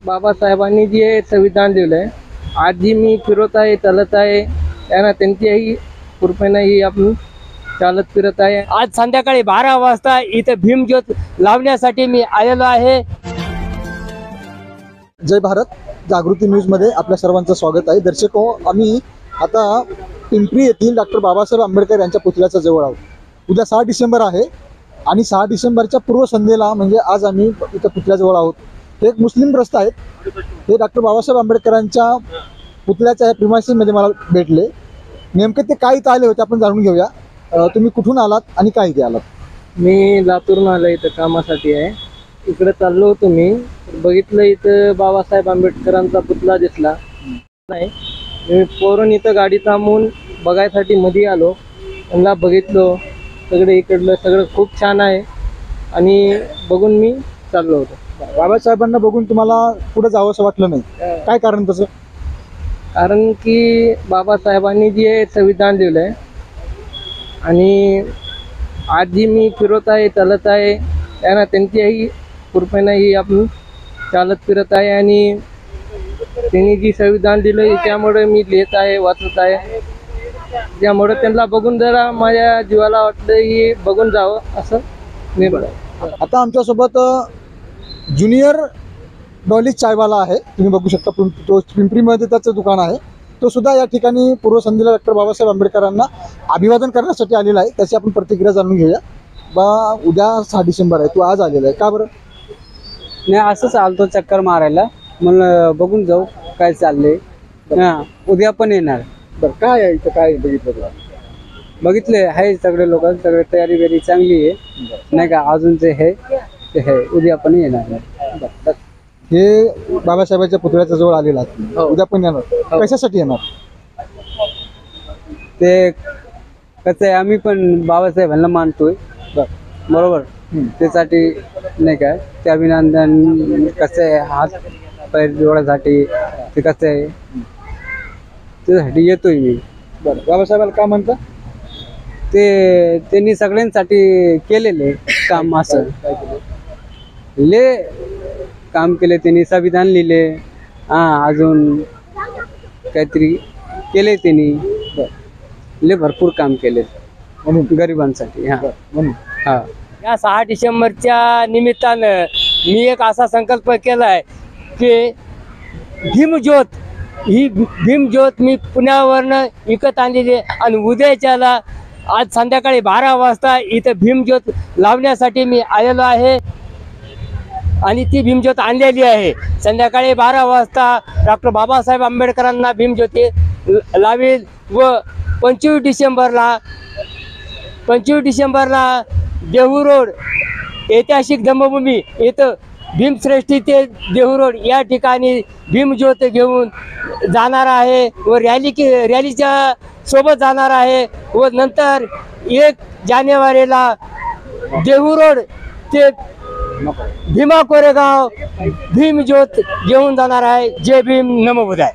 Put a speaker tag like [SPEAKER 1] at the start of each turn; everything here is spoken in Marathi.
[SPEAKER 1] बाबासाहेबांनी जे संविधान लिहिलंय, आज जी मी फिरत आहे, चालत आहे, त्यांना त्यांच्याही कृपेने ही आपण चालत फिरत आहे। आज संध्याकाळी 12 वाजता इथं भीमज्योत लावण्यासाठी मी आलेलो आहे।
[SPEAKER 2] जय भारत जागृती न्यूजमध्ये आपल्या सर्वांचं स्वागत आहे। दर्शको, आम्ही आता पिंपरी येथील डॉक्टर बाबासाहेब आंबेडकर यांच्या पुतळ्याच्या जवळ आहोत। उद्या 6 डिसेंबर आहे आणि 6 डिसेंबरच्या पूर्वसंध्येला म्हणजे आज आम्ही इथं पुतळ्याजवळ आहोत। हे एक मुस्लिम ग्रस्त आहेत। हे डॉक्टर बाबासाहेब आंबेडकरांच्या पुतळ्याच्या प्रिमाइसेसमध्ये मला भेटले। नेमके ते काय इथं आले होते आपण जाणून घेऊया। तुम्ही कुठून आलात आणि काय इथे आलात?
[SPEAKER 1] मी लातूरून आलो, इथं कामासाठी आहे। इकडे चाललो होतो मी, बघितलं इथं बाबासाहेब आंबेडकरांचा पुतळा दिसला नाही। मी पोरून इथं गाडी थांबवून बघायसाठी मध्ये आलो, त्यांना बघितलो, सगळं इकडलं सगळं खूप छान आहे आणि बघून मी चाललो होतो।
[SPEAKER 2] बाबासाहेबांना बघून तुम्हाला पुढे जावं असं वाटलं नाही? काय कारण तसं?
[SPEAKER 1] कारण की बाबासाहेबांनी जे संविधान लिहिलंय आणि आज जी मी फिरत आहे, चालत आहे, त्यांना त्यांच्याही कृपेने ही आपण चालत फिरत आहे आणि त्यांनी जी संविधान दिलं त्यामुळे मी लिहित आहे, वाचत आहे। त्यामुळे त्यांना बघून जरा माझ्या जीवाला वाटलं की बघून जावं असं निर्णय।
[SPEAKER 2] आता आमच्यासोबत ज्युनियर डॉली चायवाला आहे, तुम्ही बघू शकता। तो पिंपरीमध्ये त्याचं दुकान आहे। तो सुद्धा या ठिकाणी पूर्वसंध्येला डॉक्टर बाबासाहेब आंबेडकरांना अभिवादन करण्यासाठी आलेला आहे। त्याची आपण प्रतिक्रिया जाणून घेऊया। उद्या 6 डिसेंबर आहे, तू आज आलेला आहे का बरं?
[SPEAKER 3] नाही, असंच आलतो चक्कर मारायला, म्हणलं बघून जाऊ काय चाललंय। हां, उद्या पण येणार।
[SPEAKER 2] बरं, काय आहे इथं, काय बघितलं तुला?
[SPEAKER 3] बघितले आहे सगळे लोक, सगळे तयारी वेरी चांगली आहे नाही का। अजून जे आहे ते आहे, उद्या पण येणार।
[SPEAKER 2] हे बाबासाहेबांच्या पुतळ्याच्या जवळ आलेला आहे, उद्या पण येणार। कशासाठी येणार?
[SPEAKER 3] ते कसं आहे, आम्ही पण बाबासाहेबांना मानतोय बरोबर, त्यासाठी नाही का ते अभिनंदन कसं आहे, हात पैर जोडायसाठी ते कसं आहे त्यासाठी येतोय मी।
[SPEAKER 2] बरं, बाबासाहेबांना का म्हणता?
[SPEAKER 3] ते त्यांनी सगळ्यांसाठी केलेले काम, असं काम केले त्यांनी, संविधान लिहिले, अजून काहीतरी केले त्यांनी, भरपूर काम केले
[SPEAKER 2] म्हणून
[SPEAKER 3] गरिबांसाठी।
[SPEAKER 2] म्हणून
[SPEAKER 1] या 6 डिसेंबरच्या निमित्तानं मी एक असा संकल्प केलाय की भीमज्योत मी पुण्यावरनं विकत आणलेली आणि उद्याच्याला आज संध्याकाळी 12 वाजता इथं भीमज्योत लावण्यासाठी मी आलेलो आहे आणि ती भीमज्योत आणलेली आहे। संध्याकाळी 12 वाजता डॉक्टर बाबासाहेब आंबेडकरांना भीमज्योती लावेल व 25 डिसेंबरला देहू रोड ऐतिहासिक धम्मभूमी इथं भीमश्रेष्ठी ते देहू रोड या ठिकाणी भीमज्योत घेऊन जाणार आहे व रॅलीच्या सोबत जाणार आहे व नंतर 1 जानेवारीला देहू रोड ते भीमा कोरेगाव भीमज्योत घेऊन जाणार आहे। जय भीम, नमो बुद्धाय।